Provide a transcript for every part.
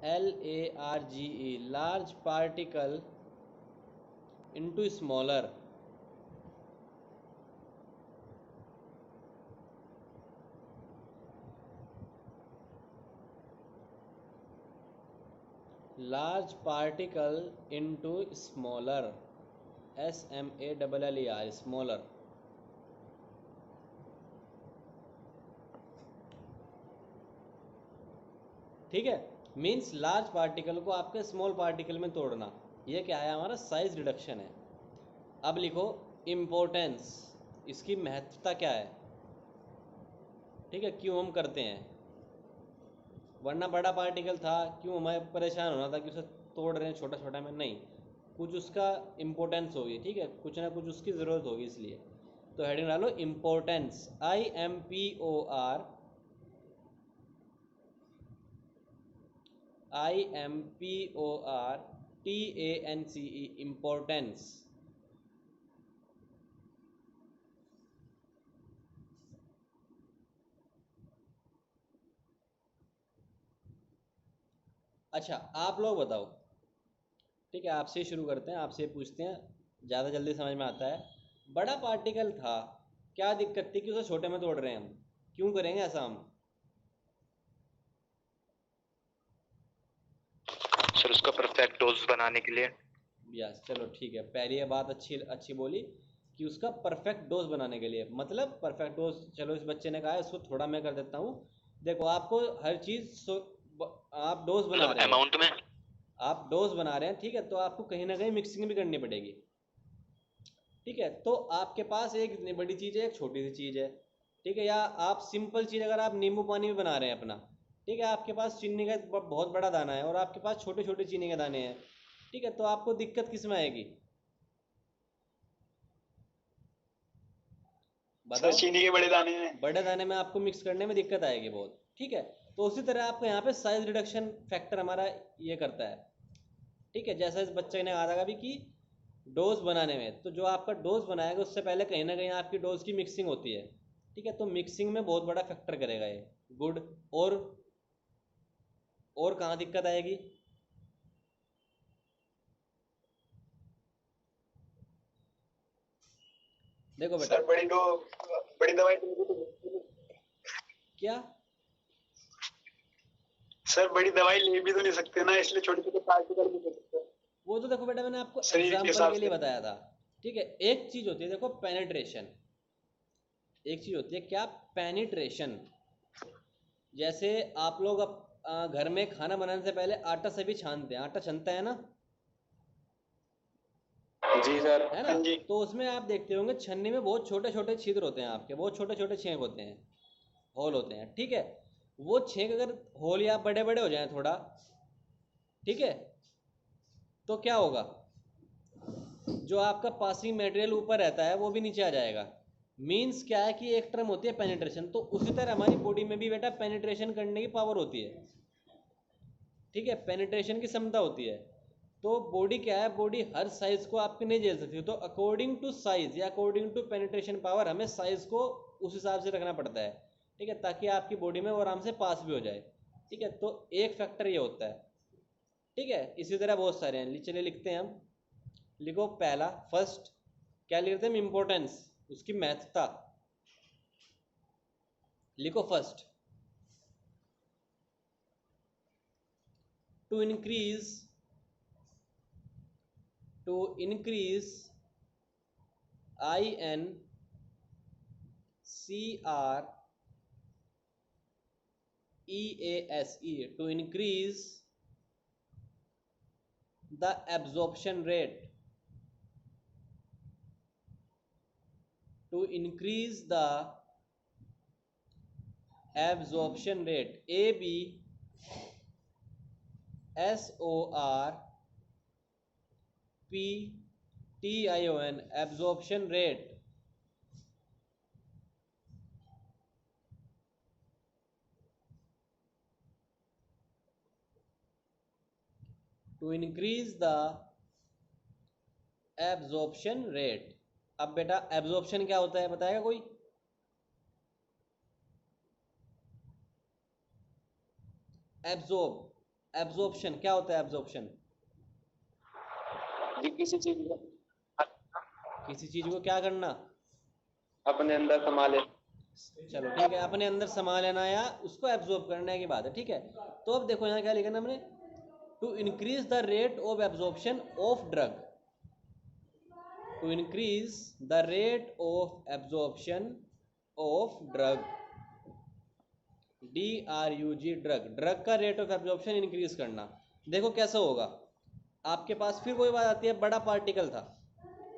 LARGE, large particle into smaller. Large particle into smaller. SMALLER, smaller. ठीक है, means large particle को आपके small particle में तोड़ना, ये क्या है, हमारा साइज रिडक्शन है। अब लिखो इम्पोर्टेंस, इसकी महत्वता क्या है, ठीक है, क्यों हम करते हैं, वरना बड़ा पार्टिकल था क्यों हमें परेशान होना था कि उसे तोड़ रहे हैं छोटा छोटा में, नहीं, कुछ उसका इम्पोर्टेंस होगी, ठीक है, कुछ ना कुछ उसकी ज़रूरत होगी, इसलिए। तो हेडिंग डालो इम्पोर्टेंस, IMPOR, TANCE, इम्पोर्टेंस। अच्छा, आप लोग बताओ, ठीक है, आपसे ही शुरू करते हैं, आपसे पूछते हैं, ज़्यादा जल्दी समझ में आता है। बड़ा पार्टिकल था, क्या दिक्कत थी कि उसे छोटे में तोड़ रहे हैं हम, क्यों करेंगे ऐसा हम? सर उसका परफेक्ट डोज बनाने के लिए। यस, चलो ठीक है, पहली ये बात अच्छी अच्छी बोली कि उसका परफेक्ट डोज बनाने के लिए, मतलब परफेक्ट डोज, चलो इस बच्चे ने कहा है, इसको थोड़ा मैं कर देता हूँ। देखो, आपको हर चीज़ आप डोज बना मतलब रहे हो, अमाउंट में। आप डोज बना रहे हैं, ठीक है, तो आपको कहीं ना कहीं मिक्सिंग भी करनी पड़ेगी, ठीक है। तो आपके पास एक बड़ी चीज़ है, एक छोटी सी चीज़ है, ठीक है, या आप सिंपल चीज़, अगर आप नींबू पानी भी बना रहे हैं अपना, ठीक है, आपके पास चीनी का बहुत बड़ा दाना है और आपके पास छोटे छोटे चीनी के दाने हैं, ठीक है, तो आपको दिक्कत किस में आएगी, सर बताओ? चीनी के बड़े दाने हैं। बड़े दाने में आपको मिक्स करने में दिक्कत आएगी बहुत, ठीक है। तो उसी तरह आपको यहाँ पे साइज रिडक्शन फैक्टर हमारा ये करता है, ठीक है, जैसा इस बच्चे ने कहा था अभी कि डोज बनाने में, तो जो आपका डोज बनाएगा उससे पहले कहीं ना कहीं आपकी डोज की मिक्सिंग होती है, ठीक है, तो मिक्सिंग में बहुत बड़ा फैक्टर करेगा ये, गुड। और और कहाँ दिक्कत आएगी? देखो बेटा, सर बड़ी दवाई क्या? सर बड़ी दवाई ले भी तो नहीं सकते ना, इसलिए छोटे छोटे पार्टिकल भी ले सकते हैं वो तो देखो बेटा, मैंने आपको शरीर के एग्जाम्पल हिसाब के लिए से। बताया था, ठीक है। एक चीज होती है, देखो, पेनिट्रेशन, एक चीज होती है क्या, पेनिट्रेशन। जैसे आप लोग घर में खाना बनाने से पहले आटा सभी छानते हैं, आटा छनता है ना, जी सर। है ना? हाँ जी। तो उसमें आप देखते होंगे छन्नी में बहुत छोटे छोटे छिद्र होते हैं आपके, बहुत छोटे छोटे छेद होते हैं, होल होते हैं, ठीक है। वो छेद अगर होल या बड़े बड़े हो जाएं थोड़ा, ठीक है, तो क्या होगा, जो आपका पासिंग मटेरियल ऊपर रहता है वो भी नीचे आ जाएगा। मीन्स क्या है कि एक टर्म होती है पेनिट्रेशन, तो उसी तरह हमारी बॉडी में भी बेटा पेनिट्रेशन करने की पावर होती है, ठीक है, पेनिट्रेशन की क्षमता होती है। तो बॉडी क्या है, बॉडी हर साइज को आपके नहीं झेल सकती, तो अकॉर्डिंग टू साइज या अकॉर्डिंग टू पेनिट्रेशन पावर हमें साइज को उस हिसाब से रखना पड़ता है, ठीक है, ताकि आपकी बॉडी में वो आराम से पास भी हो जाए, ठीक है। तो एक फैक्टर ये होता है, ठीक है। इसी तरह बहुत सारे हैं, चलिए लिखते हैं हम। लिखो पहला, फर्स्ट, क्या लिखते हैं, इम्पोर्टेंस, उसकी महत्वता, लिखो first, to increase, to increase INCREASE, to increase the absorption rate, to increase the absorption rate, ABSORPTION, absorption rate, to increase the absorption rate। अब बेटा एब्जॉर्प्शन क्या होता है, बताएगा कोई? एब्जॉर्ब, एब्जॉर्प्शन क्या होता है? एब्जॉर्प्शन जी किसी चीज को किसी चीज को क्या करना? अपने अंदर संभाले। चलो ठीक है, अपने अंदर समा लेना या उसको एब्जॉर्ब करने की बात है, ठीक है। तो अब देखो यहाँ क्या लिखा ना हमने, to increase the rate of absorption of drug, to increase the rate of absorption of drug, DRUG drug, drug का रेट ऑफ एब्जॉर्प्शन इंक्रीज करना। देखो कैसा होगा, आपके पास फिर वही बात आती है, बड़ा पार्टिकल था,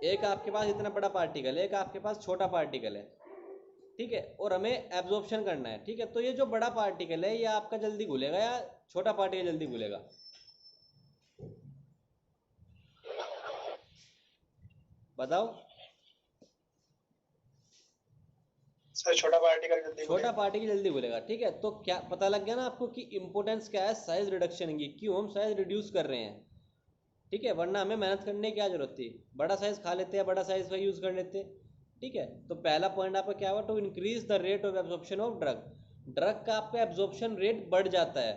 एक आपके पास इतना बड़ा पार्टिकल है, एक आपके पास छोटा पार्टिकल है, ठीक है, और हमें एब्जॉर्प्शन करना है, ठीक है। तो ये जो बड़ा पार्टिकल है ये आपका जल्दी घुलेगा या छोटा पार्टिकल जल्दी घुलेगा? बताओ। सर छोटा पार्टिकल जल्दी छोटा पार्टिकल जल्दी घुलेगा, ठीक है। तो क्या पता लग गया ना आपको कि इंपोर्टेंस क्या है? साइज रिडक्शन की, क्यों हम साइज रिड्यूस कर रहे हैं, ठीक है, वरना हमें मेहनत करने की क्या जरूरत थी, बड़ा साइज खा लेते हैं, बड़ा साइज का यूज कर लेते, ठीक है। तो पहला पॉइंट आपका क्या हुआ? To increase the rate of absorption of drug, drug का आपका एब्जॉर्प्शन रेट बढ़ जाता है,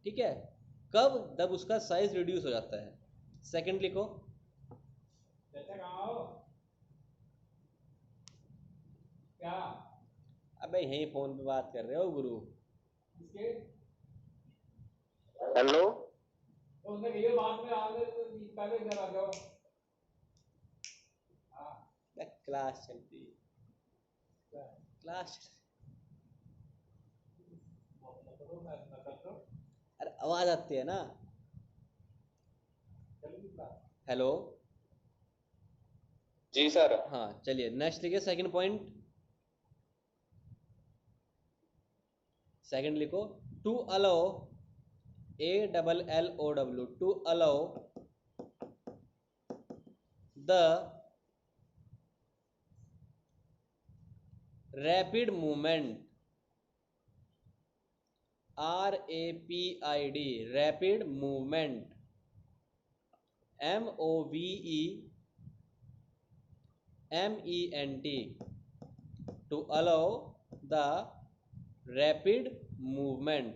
ठीक है। कब? जब उसका साइज रिड्यूस हो जाता है। सेकंड लिखो। क्या अबे यहीं फोन पे बात कर रहे हो गुरु। इसके हेलो तो उसने कही बात में आ गए तो पहले इधर आ जाओ। क्लास चलती है, क्लास। अरे आवाज आती है ना। हेलो। जी सर। हाँ चलिए नेक्स्ट लिखिए, सेकंड पॉइंट, सेकंड लिखो। To allow, ALLOW, to allow the rapid movement, RAPID, rapid movement, MOVEMENT, to allow the rapid movement.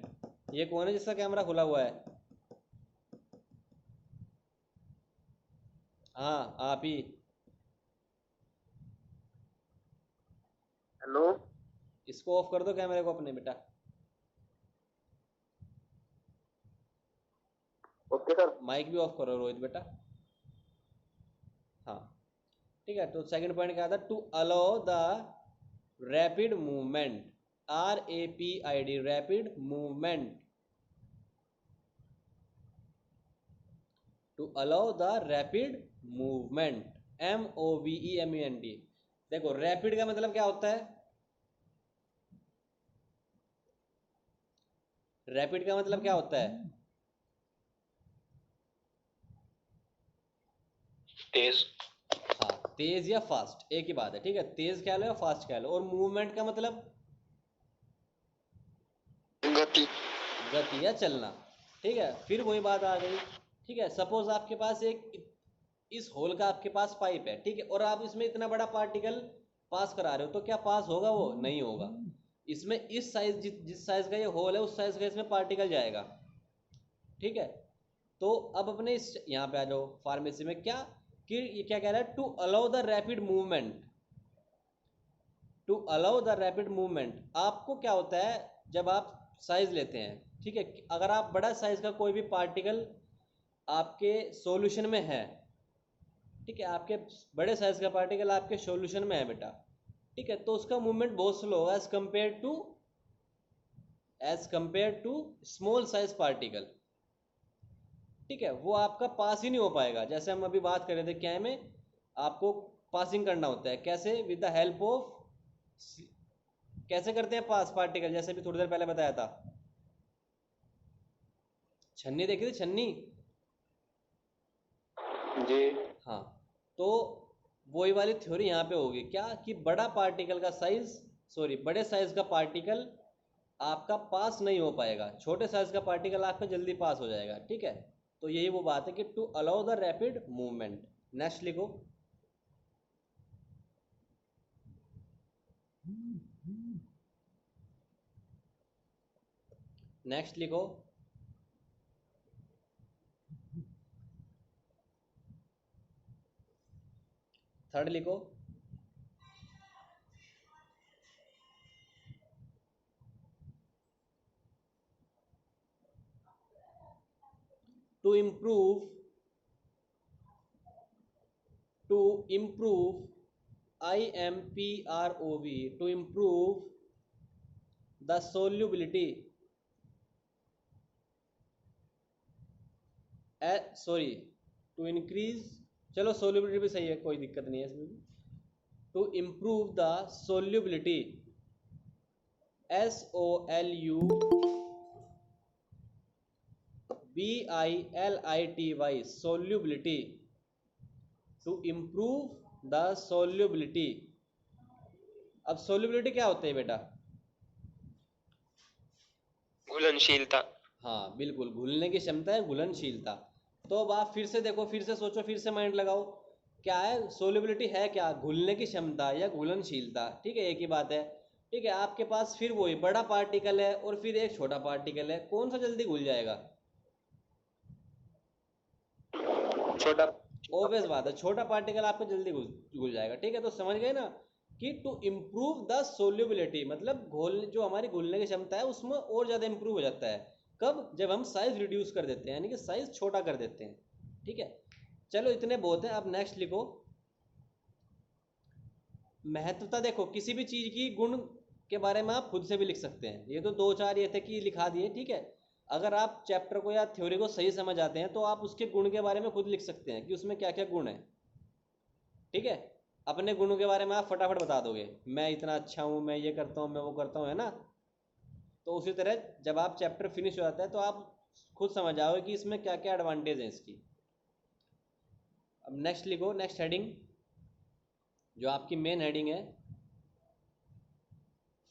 ये कौन है जिसका कैमरा खुला हुआ है? हाँ आप ही। हेलो इसको ऑफ कर दो कैमरे को अपने बेटा। Okay sir. माइक भी ऑफ करो रोहित बेटा। हाँ ठीक है। तो सेकंड पॉइंट क्या था? To allow the rapid movement, RAPID, rapid movement, to allow the rapid movement, MOVEMENT। देखो रैपिड का मतलब क्या होता है? रैपिड का मतलब क्या होता है? तेज। हाँ तेज या फास्ट एक ही बात है, ठीक है, तेज कह लो या फास्ट कह लो। और मूवमेंट का मतलब गति। गति या चलना, ठीक है। फिर वही बात आ गई, ठीक है। सपोज आपके पास एक इस होल का आपके पास पाइप है, ठीक है, और आप इसमें इतना बड़ा पार्टिकल पास करा रहे हो, तो क्या पास होगा? वो नहीं होगा। इसमें इस साइज जिस साइज का ये होल है उस साइज का इसमें पार्टिकल जाएगा, ठीक है। तो अब अपने इस यहाँ पे आ जाओ फार्मेसी में, क्या कि ये क्या कह रहा है? To allow the rapid movement, to allow the rapid movement. आपको क्या होता है जब आप साइज लेते हैं, ठीक है, अगर आप बड़ा साइज का कोई भी पार्टिकल आपके सॉल्यूशन में है, ठीक है, आपके बड़े साइज का पार्टिकल आपके सॉल्यूशन में है बेटा, ठीक है, तो उसका मूवमेंट बहुत स्लो होगा as compare to small size particle, ठीक है। वो आपका पास ही नहीं हो पाएगा। जैसे हम अभी बात कर रहे थे क्या में, आपको पासिंग करना होता है कैसे? विद द हेल्प ऑफ, कैसे करते हैं पास पार्टिकल? जैसे भी थोड़ी देर पहले बताया था, छन्नी देखी थी, छन्नी। जी हाँ तो वही वाली थ्योरी यहाँ पे होगी, क्या कि बड़ा पार्टिकल का साइज, सॉरी बड़े साइज का पार्टिकल आपका पास नहीं हो पाएगा, छोटे साइज का पार्टिकल आपका जल्दी पास हो जाएगा, ठीक है। तो यही वो बात है कि to allow the rapid movement. Next लिखो। नेक्स्ट लिखो। थर्ड लिखो, to improve IMPROV, to improve the solubility, sorry to increase, चलो सोल्यूबिलिटी भी सही है, कोई दिक्कत नहीं है इसमें भी। To improve the solubility, SOLUBILITY, solubility, to improve the solubility. अब सोल्यूबिलिटी क्या होता है बेटा? घुलनशीलता। हाँ बिल्कुल, घुलने की क्षमता है, घुलनशीलता। तो अब आप फिर से देखो, फिर से सोचो, फिर से माइंड लगाओ, क्या है सोल्यूबिलिटी? है क्या? घुलने की क्षमता या घुलनशीलता, ठीक है, एक ही बात है। ठीक है, आपके पास फिर वही बड़ा पार्टिकल है और फिर एक छोटा पार्टिकल है, कौन सा जल्दी घुल जाएगा? छोटा। ऑब्वियस बात है, छोटा पार्टिकल आपको जल्दी घुल जाएगा। ठीक है, तो समझ गए ना कि टू इम्प्रूव द सोल्यूबिलिटी मतलब घोल, जो हमारी घुलने की क्षमता है उसमें और ज़्यादा इम्प्रूव हो जाता है। कब? जब हम साइज रिड्यूस कर देते हैं, यानी कि साइज छोटा कर देते हैं। ठीक है, चलो इतने बहुत हैं। अब नेक्स्ट लिखो, महत्वता। देखो, किसी भी चीज़ की गुण के बारे में आप खुद से भी लिख सकते हैं। ये तो दो चार ये थे कि लिखा दिए, ठीक है। अगर आप चैप्टर को या थ्योरी को सही समझ आते हैं तो आप उसके गुण के बारे में खुद लिख सकते हैं कि उसमें क्या क्या गुण है। ठीक है, अपने गुणों के बारे में आप फटाफट बता दोगे, मैं इतना अच्छा हूँ, मैं ये करता हूँ, मैं वो करता हूँ, है ना। तो उसी तरह जब आप चैप्टर फिनिश हो जाता है तो आप खुद समझ आओगे कि इसमें क्या क्या एडवांटेज है इसकी। अब नेक्स्ट लिखो, नेक्स्ट हेडिंग जो आपकी मेन हेडिंग है,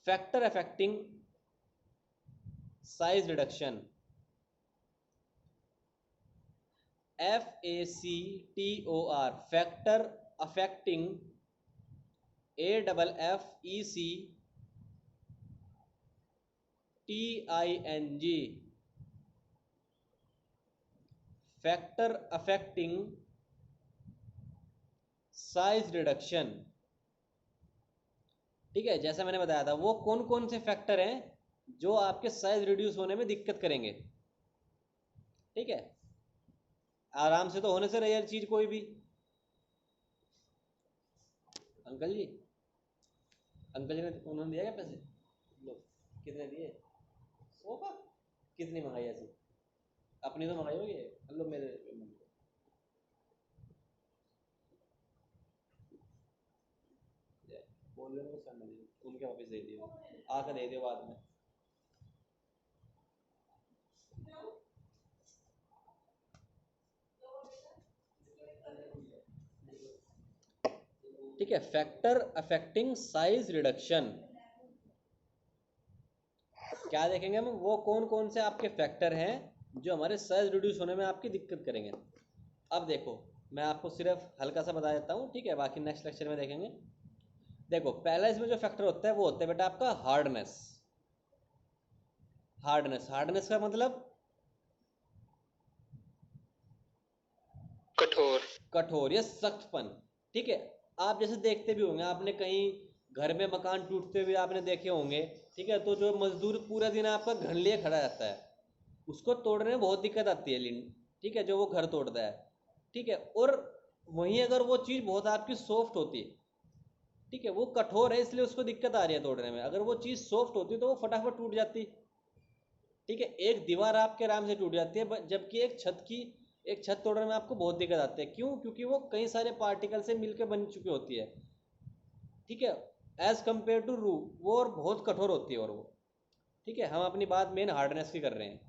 factor affecting size reduction, FACTOR, factor affecting, AFFECTING, factor affecting size reduction. ठीक है, जैसा मैंने बताया था, वो कौन कौन से फैक्टर हैं जो आपके साइज रिड्यूस होने में दिक्कत करेंगे। ठीक है, आराम से तो होने से रही हर चीज कोई भी। अंकल जी, अंकल जी ने उन्होंने दिया क्या पैसे? लो, कितने दिए? 100 का? कितनी मंगाई ऐसी? अपनी तो मंगाई होगी। लो मेरे बोल रहे हो सामने उनके वापस दे दियो, आकर दे दियो बाद में। ठीक है, फैक्टर अफेक्टिंग साइज रिडक्शन क्या देखेंगे हम? वो कौन कौन से आपके फैक्टर हैं जो हमारे साइज रिड्यूस होने में आपकी दिक्कत करेंगे। अब देखो, मैं आपको सिर्फ हल्का सा बता देता हूँ, ठीक है, बाकी नेक्स्ट लेक्चर में देखेंगे। देखो, पहला इसमें जो फैक्टर होता है वो होता है बेटा आपका हार्डनेस। हार्डनेस, हार्डनेस का मतलब कठोर। कठोर या सख्तपन। ठीक है, आप जैसे देखते भी होंगे, आपने कहीं घर में मकान टूटते हुए आपने देखे होंगे। ठीक है, तो जो मजदूर पूरा दिन आपका घर लिए खड़ा रहता है, उसको तोड़ने में बहुत दिक्कत आती है, ठीक है, जो वो घर तोड़ता है। ठीक है, और वहीं अगर वो चीज़ बहुत आपकी सॉफ्ट होती है, ठीक है, वो कठोर है इसलिए उसको दिक्कत आ रही है तोड़ने में। अगर वो चीज़ सॉफ्ट होती तो वो फटाफट टूट जाती। ठीक है, एक दीवार आपके आराम से टूट जाती है, जबकि एक छत तोड़ने में आपको बहुत दिक्कत आती है। क्यों? क्योंकि वो कई सारे पार्टिकल से मिलकर बन चुकी होती है। ठीक है, एज कंपेयर टू रूफ, वो और बहुत कठोर होती है। और वो, ठीक है, हम अपनी बात मेन हार्डनेस की कर रहे हैं।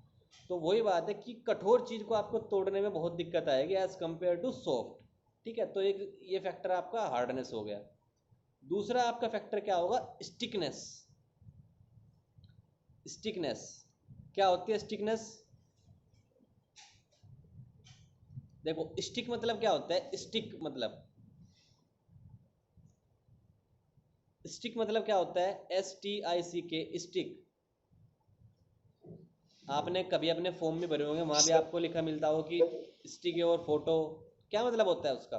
तो वही बात है कि कठोर चीज़ को आपको तोड़ने में बहुत दिक्कत आएगी एज कंपेयर टू सॉफ्ट। ठीक है, तो एक ये फैक्टर आपका हार्डनेस हो गया। दूसरा आपका फैक्टर क्या होगा? स्टिकनेस। स्टिकनेस क्या होती है? स्टिकनेस, देखो स्टिक मतलब क्या होता है? स्टिक मतलब क्या होता है? STICK, stick. आपने कभी अपने फॉर्म में भरे होंगे, वहां भी आपको लिखा मिलता हो कि स्टिक और फोटो, क्या मतलब होता है उसका?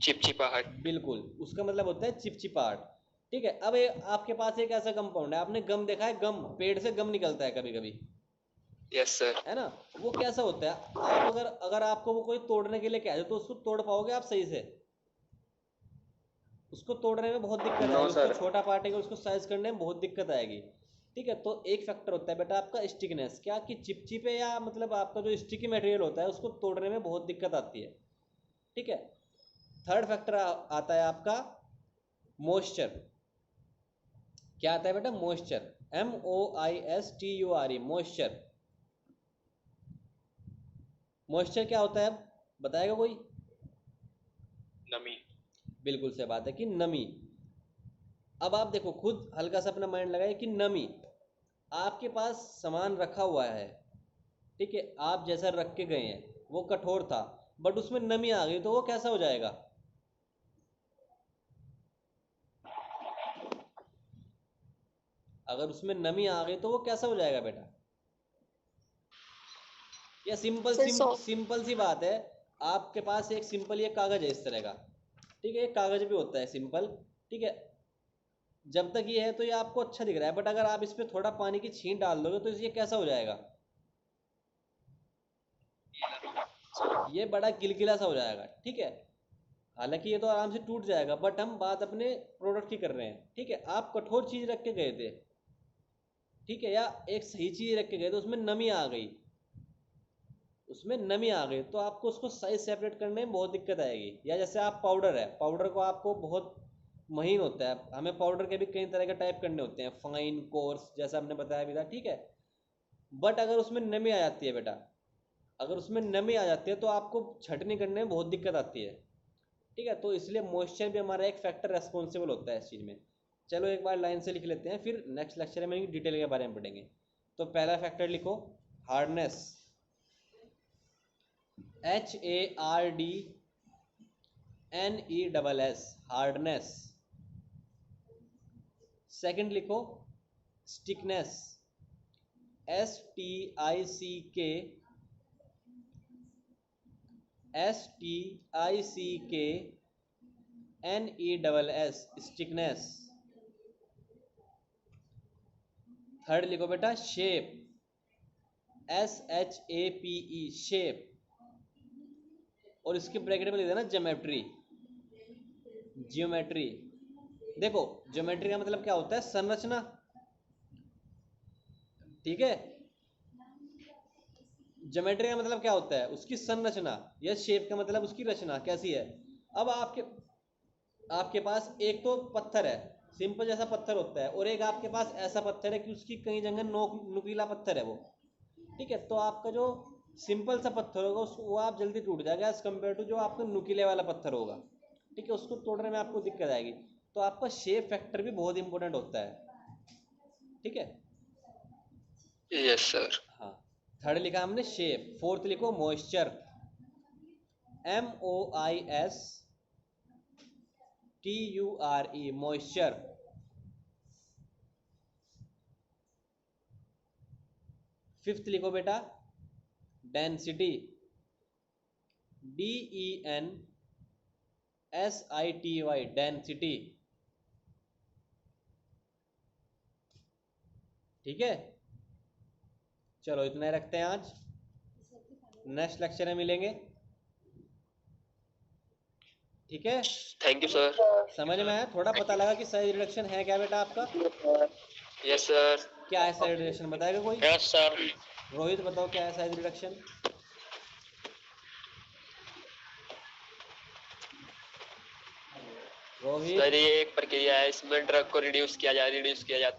चिपचिपाहट। बिल्कुल, उसका मतलब होता है चिपचिपाहट। ठीक है, अब आपके पास एक ऐसा कंपाउंड है, आपने गम देखा है, गम पेड़ से गम निकलता है कभी कभी, यस सर। है ना। वो कैसा होता है, आप अगर अगर आपको वो कोई तोड़ने के लिए कह दे तो उसको तोड़ पाओगे आप सही से? उसको तोड़ने में बहुत दिक्कत नो आएगी, उसको सर। छोटा पार्टिकल उसको साइज करने में बहुत दिक्कत आएगी। ठीक है, तो एक फैक्टर होता है बेटा आपका स्टिकनेस, क्या कि चिपचिपे या मतलब आपका जो स्टिकी मटेरियल होता है उसको तोड़ने में बहुत दिक्कत आती है। ठीक है, थर्ड फैक्टर आता है आपका मॉइस्चर। क्या आता है बेटा? Moisture, MOISTURE, moisture. मॉइस्चर क्या होता है, बताएगा कोई? नमी। बिल्कुल सही बात है कि नमी। अब आप देखो खुद हल्का सा अपना माइंड लगाइए कि नमी, आपके पास सामान रखा हुआ है, ठीक है, आप जैसा रख के गए हैं वो कठोर था, बट उसमें नमी आ गई तो वो कैसा हो जाएगा? अगर उसमें नमी आ गई तो वो कैसा हो जाएगा बेटा? या सर सॉफ्ट। सिंपल सी बात है, आपके पास एक सिंपल ये कागज है इस तरह का, ठीक है, एक कागज भी होता है सिंपल, ठीक है, जब तक ये है तो ये आपको अच्छा दिख रहा है, बट अगर आप इस पर थोड़ा पानी की छींट डाल दोगे तो ये कैसा हो जाएगा? ये बड़ा गिलगिला सा हो जाएगा। ठीक है, हालांकि ये तो आराम से टूट जाएगा, बट हम बात अपने प्रोडक्ट की कर रहे हैं। ठीक है, आप कठोर चीज रख के गए थे, ठीक है, या एक सही चीज रख के गए तो उसमें नमी आ गई, उसमें नमी आ गई तो आपको उसको साइज सेपरेट करने में बहुत दिक्कत आएगी। या जैसे आप पाउडर है, पाउडर को आपको बहुत महीन होता है, हमें पाउडर के भी कई तरह के टाइप करने होते हैं, फाइन, कोर्स, जैसा हमने बताया भी था। ठीक है, बट अगर उसमें नमी आ जाती है बेटा, अगर उसमें नमी आ जाती है तो आपको छटनी करने में बहुत दिक्कत आती है। ठीक है, तो इसलिए मॉइस्चर भी हमारा एक फैक्टर रेस्पॉन्सिबल होता है इस चीज़ में। चलो एक बार लाइन से लिख लेते हैं, फिर नेक्स्ट लेक्चर में डिटेल के बारे में पढ़ेंगे। तो पहला फैक्टर लिखो, हार्डनेस, HARDNESS, हार्डनेस। सेकंड लिखो स्टिकनेस, STICKNESS, स्टिकनेस। थर्ड लिखो बेटा शेप, SHAPE, शेप, और इसके ब्रैकेट में लिख देना ज्योमेट्री, जियोमेट्री। देखो ज्योमेट्री का मतलब क्या होता है? संरचना। ठीक है, ज्योमेट्री का मतलब क्या होता है? उसकी संरचना। या शेप का मतलब उसकी रचना कैसी है। अब आपके पास एक तो पत्थर है, सिंपल जैसा पत्थर होता है, और एक आपके पास ऐसा पत्थर है कि उसकी कई जगह नुकीला पत्थर है वो। ठीक है, तो आपका जो सिंपल सा पत्थर होगा वो आप जल्दी टूट जाएगा एज कम्पेयर टू जो आपका नुकीले वाला पत्थर होगा। ठीक है, उसको तोड़ने में आपको दिक्कत आएगी। तो आपका शेप फैक्टर भी बहुत इंपॉर्टेंट होता है। ठीक है, यस सर। हाँ, थर्ड लिखा हमने शेप। फोर्थ लिखो मॉइस्चर, MOISTURE, मॉइस्चर। फिफ्थ लिखो बेटा डेंसिटी, DENSITY, डेंसिटी। ठीक है, चलो इतना ही रखते हैं आज, नेक्स्ट लेक्चर में मिलेंगे। ठीक है, थैंक यू सर। समझ में आया? थोड़ा पता लगा कि साइज रिडक्शन है क्या बेटा आपका? Yes sir. क्या है साइज रिडक्शन, बताएगा कोई? Yes sir. रोहित बताओ क्या है साइज रिडक्शन? रोहित। सर ये एक प्रक्रिया है, इसमें ड्रग को रिड्यूस किया जाता।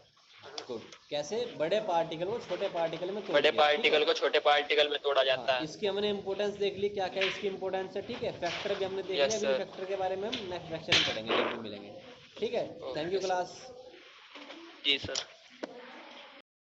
गुड। कैसे? बड़े पार्टिकल को छोटे पार्टिकल में तोड़ बड़े दिया, ठीक है? पार्टिकल को छोटे पार्टिकल में तोड़ा जाता हाँ, है। इसकी हमने इंपॉर्टेंस देख ली, क्या क्या इसकी इंपॉर्टेंस है। ठीक है, फैक्टर भी हमने देख लिया, यस अभी सर। फैक्टर के बारे में हम नेक्स्ट लेक्चर में पढ़ेंगे जब भी मिलेंगे। ठीक है, thank you okay sir. Class. जी सर।